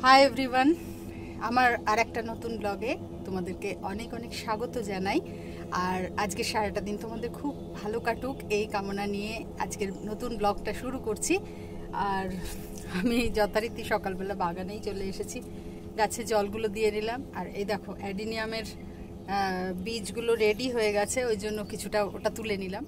Hi everyone, আমার আর একটা নতুন ব্লগে তোমাদেরকে অনেক অনেক স্বাগত জানাই। আর আজকে সারাটা দিন তোমাদের খুব ভালো কাটুক এই কামনা নিয়ে আজকের নতুন ব্লগটা শুরু করছি। আর আমি যথারীতি সকালবেলা বাগানেই চলে এসেছি, গাছে জলগুলো দিয়ে নিলাম। আর এই দেখো অ্যাডিনিয়ামের বীজগুলো রেডি হয়ে গেছে, ওই জন্য কিছুটা ওটা তুলে নিলাম।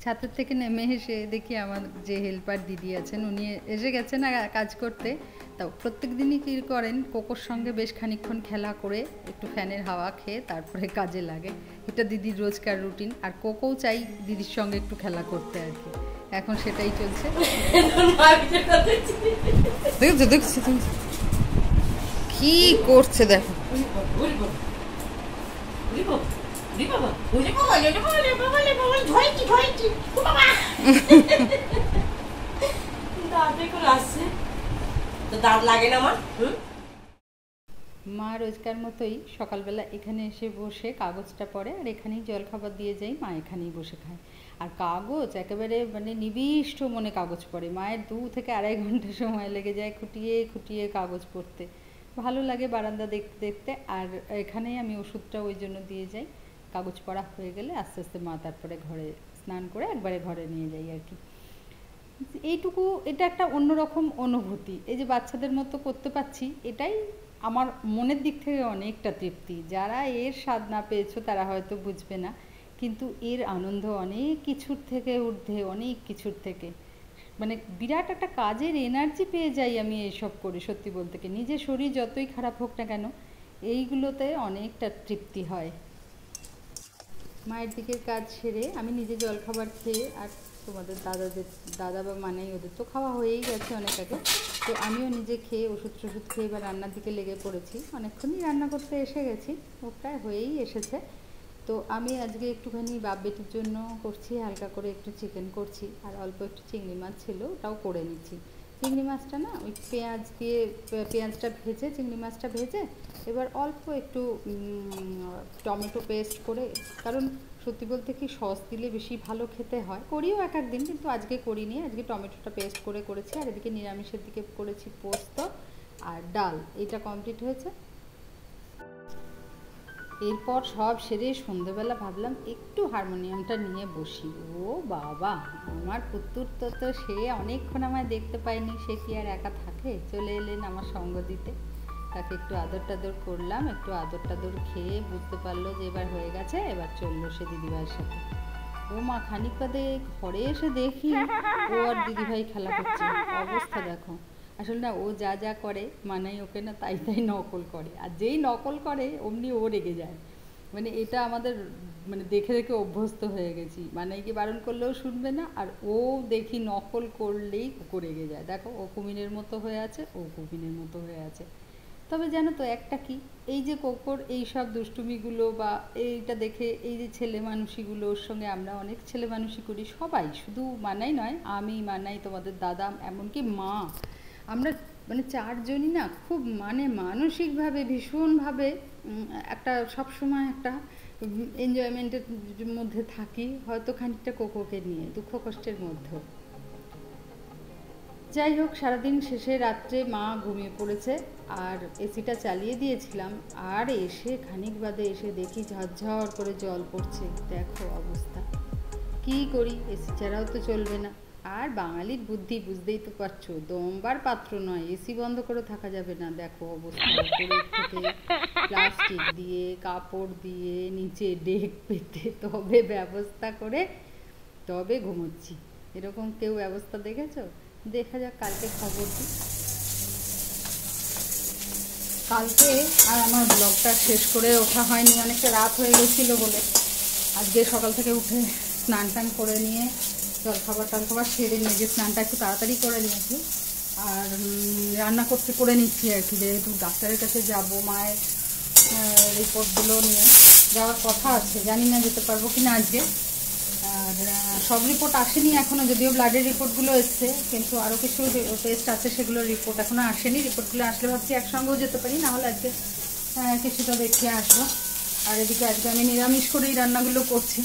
ছাদের থেকে নেমে এসে দেখি আমার যে হেল্পার দিদি আছেন উনি এসে গেছেন কাজ করতে। তাও প্রত্যেক দিনই কী করেন, কোকোর সঙ্গে বেশ খানিকক্ষণ খেলা করে একটু ফ্যানের হাওয়া খেয়ে তারপরে কাজে লাগে। এটা দিদির রোজকার রুটিন। আর কোকোও চাই দিদির সঙ্গে একটু খেলা করতে আর কি, এখন সেটাই চলছে। দেখছো দেখছি তুমি কি করছে, দেখো মা রোজকার মতোই সকালবেলা এখানে এসে বসে কাগজটা পড়ে, আর এখানেই জলখাবার দিয়ে যাই, মা এখানেই বসে খায়। আর কাগজ একেবারে নিবিষ্ট মনে কাগজ পড়ে, মায়ের 2 থেকে আড়াই ঘন্টা সময় লেগে যায় খুঁটিয়ে খুঁটিয়ে কাগজ পড়তে। ভালো লাগে বারান্দা দেখতে দেখতে। আর এখানেই আমি ওষুধটা ওই জন্য দিয়ে যাই। কাগজ পড়া হয়ে গেলে আস্তে আস্তে মা তারপরে ঘরে স্নান করে একবারে ঘরে নিয়ে যাই আর কি। এইটুকু, এটা একটা অন্যরকম অনুভূতি। এই যে বাচ্চাদের মতো করতে পারছি, এটাই আমার মনের দিক থেকে অনেকটা তৃপ্তি। যারা এর স্বাদ না পেয়েছো তারা হয়তো বুঝবে না, কিন্তু এর আনন্দ অনেক কিছুর থেকে ঊর্ধ্বে, অনেক কিছুর থেকে। বিরাট একটা কাজের এনার্জি পেয়ে যাই আমি এইসব করে। সত্যি বলতে কি, নিজের শরীর যতই খারাপ হোক না কেন, এইগুলোতে অনেকটা তৃপ্তি হয়। মায়ের দিকের কাজ সেরে আমি নিজে জলখাবার খেয়ে, আর তোমাদের দাদা বা মানেই ওদের তো খাওয়া হয়েই গেছে অনেক আগে, তো আমিও নিজে খেয়ে ওষুধ খেয়ে এবার রান্নার দিকে লেগে পড়েছি। অনেকক্ষণই রান্না করতে এসে গেছি, ও প্রায় হয়েই এসেছে। তো আমি আজকে একটুখানি বাপ বেটির জন্য করছি, হালকা করে একটু চিকেন করছি, আর অল্প একটু চিংড়ি মাছ ছিল ওটাও করে নিচ্ছি। চিংড়ি মাছটা না ওই পেঁয়াজ দিয়ে, পেঁয়াজটা ভেজে, চিংড়ি মাছটা ভেজে এবার অল্প একটু টমেটো পেস্ট করে, কারণ সত্যি বলতে কি সস দিলে বেশি ভালো খেতে হয়, করিও এক একদিন, কিন্তু আজকে করিনি। আজকে টমেটোটা পেস্ট করে করেছি। আর এদিকে নিরামিষের দিকে করেছি পোস্ত আর ডাল। এটা কমপ্লিট হয়েছে। এরপর সব সেরে সন্ধ্যেবেলা ভাবলাম একটু হারমোনিয়ামটা নিয়ে বসি। ও বাবা, আমার পুত্তুর তো সে অনেকক্ষণ আমায় দেখতে পায়নি, সে কি আর একা থাকে, চলে এলেন আমার সঙ্গ দিতে। তাকে একটু আদর টাদর করলাম, একটু আদর টাদর খেয়ে বুঝতে পারলো যে এবার হয়ে গেছে, এবার চললো সে দিদিভাইয়ের সাথে। ও মা, খানিক বাদে ঘরে এসে দেখি ও আর দিদিভাই খেলা করছে। অবস্থা দেখো। আসলে না, ও যা যা করে মানাই ওকে না তাই তাই নকল করে, আর যেই নকল করে অমনি ও রেগে যায়। এটা আমাদের দেখে দেখে অভ্যস্ত হয়ে গেছি। মানাইকে বারণ করলেও শুনবে না, আর ও দেখি নকল করলেই ও রেগে যায়। দেখো, ও কুমিরের মতো হয়ে আছে, ও কুমিরের মতো হয়ে আছে। তবে জানো তো একটা কি, এই যে কোকোর এই সব দুষ্টুমিগুলো বা এইটা দেখে এই যে ছেলে মানুষিগুলো, ওর সঙ্গে আমরা অনেক ছেলে মানুষই করি সবাই, শুধু মানাই নয়, আমি, মানাই, তোমাদের দাদা, এমনকি মা, আমরা 4জনই না খুব মানসিকভাবে ভীষণভাবে একটা সবসময় একটা এনজয়মেন্টের মধ্যে থাকি, হয়তো খানিকটা কোকোকে নিয়ে, দুঃখ কষ্টের মধ্যেও। যাই হোক, সারাদিন শেষে রাত্রে মা ঘুমিয়ে পড়েছে, আর এসিটা চালিয়ে দিয়েছিলাম। আর এসে খানিক বাদে এসে দেখি ঝরঝর করে জল পড়ছে। দেখো অবস্থা, কী করি, এসি ছাড়াও তো চলবে না। আর বাঙালির বুদ্ধি বুঝতেই তো পারছো, দমবার পাত্র নয়, এসি বন্ধ করে থাকা যাবে না। দেখো অবস্থা, উপরের থেকে প্লাস্টিক দিয়ে, কাপড় দিয়ে, নিচে ডেক পেতে তবে ব্যবস্থা করে তবে ঘুমোচ্ছি। এরকম কেউ ব্যবস্থা দেখেছো? দেখা যাক কালকে খবর দিই। কালকে আর আমার ব্লগটা শেষ করে ওঠা হয়নি, অনেকটা রাত হয়ে গেছিলো বলে। আজকে সকাল থেকে উঠে স্নান টান করে নিয়ে জলখাবার টলখাবার সেরে নিয়ে, যে স্নানটা একটু তাড়াতাড়ি করে নিয়েছি, আর রান্না করে নিচ্ছি আর কি, যেহেতু ডাক্তারের কাছে যাব, মায়ের রিপোর্টগুলো নিয়ে যাওয়ার কথা আছে, জানি না যেতে পারবো কি না আজকে। আর সব রিপোর্ট আসেনি এখনও, যদিও ব্লাডের রিপোর্টগুলো এসছে, কিন্তু আরও কিছু টেস্ট আছে, সেগুলোর রিপোর্ট এখনও আসেনি। রিপোর্টগুলো আসলে ভাবছি একসঙ্গেও যেতে পারি, নাহলে আজকে কিছুটা দেখিয়ে আসবো। আর এদিকে আজকে আমি নিরামিষ করেই রান্নাগুলো করছি।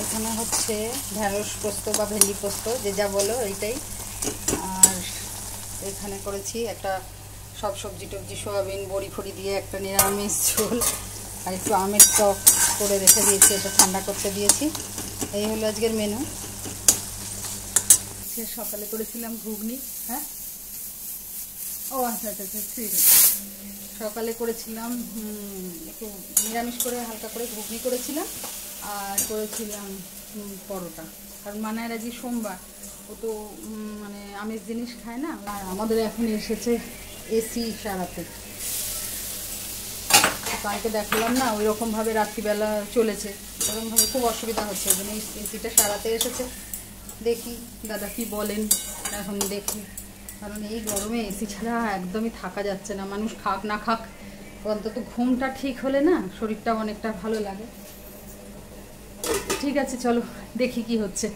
এখানে হচ্ছে ঢ্যাঁড়স পোস্ত বা ভেন্ডি পোস্ত, যে যা বলো এইটাই। আর এখানে করেছি একটা সব সবজি টবজি সোয়াবিন বড়ি ফড়ি দিয়ে একটা নিরামিষ ঝোল, আর একটু আমের টক করে রেখে দিয়েছি, এটা ঠান্ডা করতে দিয়েছি। এই হলো আজকের মেনু। সকালে করেছিলাম ঘুগনি। হ্যাঁ, ও আচ্ছা আচ্ছা আচ্ছা, ঠিক আছে। সকালে করেছিলাম একটু নিরামিষ করে হালকা করে ঘুগনি করেছিলাম, আর করেছিলাম পরোটা। কারণ মানায়ের আজকে সোমবার, ও তো মানে আমিষ জিনিস খায় না। আর আমাদের এখন এসেছে এসি সারাতে, কালকে দেখালাম না ওই রকমভাবে রাত্রিবেলা চলেছে, ওরকমভাবে খুব অসুবিধা হচ্ছে, ওই জন্য এসিটা সারাতে এসেছে। দেখি দাদা কি বলেন, এখন দেখি। কারণ এই গরমে এসি ছাড়া একদমই থাকা যাচ্ছে না, মানুষ খাক না খাক অন্তত ঘুমটা ঠিক হলে না শরীরটা অনেকটা ভালো লাগে। ঠিক আছে, চলো দেখি কি হচ্ছে।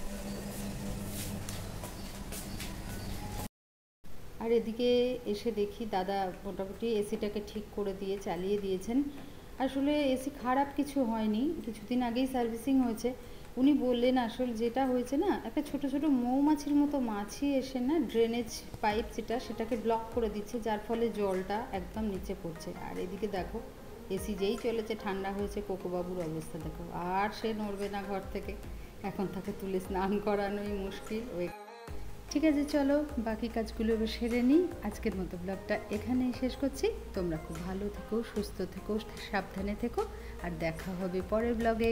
আর এদিকে এসে দেখি দাদা মোটামুটি এসিটাকে ঠিক করে দিয়ে চালিয়ে দিয়েছেন। আসলে এসি খারাপ কিছু হয়নি, কিছুদিন আগেই সার্ভিসিং হয়েছে। উনি বললেন আসলে যেটা হয়েছে না, একটা ছোট ছোট মৌমাছির মতো মাছি এসে না ড্রেনেজ পাইপ সেটাকে ব্লক করে দিচ্ছে, যার ফলে জলটা একদম নিচে পড়ছে। আর এদিকে দেখো এসি যেই চলেছে ঠান্ডা হয়েছে, কোকোবাবুর অবস্থা দেখো, আর সে নড়বে না ঘর থেকে। এখন তাকে তুলে স্নান করানোই মুশকিল। ওই ঠিক আছে, চলো বাকি কাজগুলো এবার সেরে নিই। আজকের মতো ব্লগটা এখানেই শেষ করছি। তোমরা খুব ভালো থেকো, সুস্থ থেকো, সাবধানে থেকো, আর দেখা হবে পরের ব্লগে।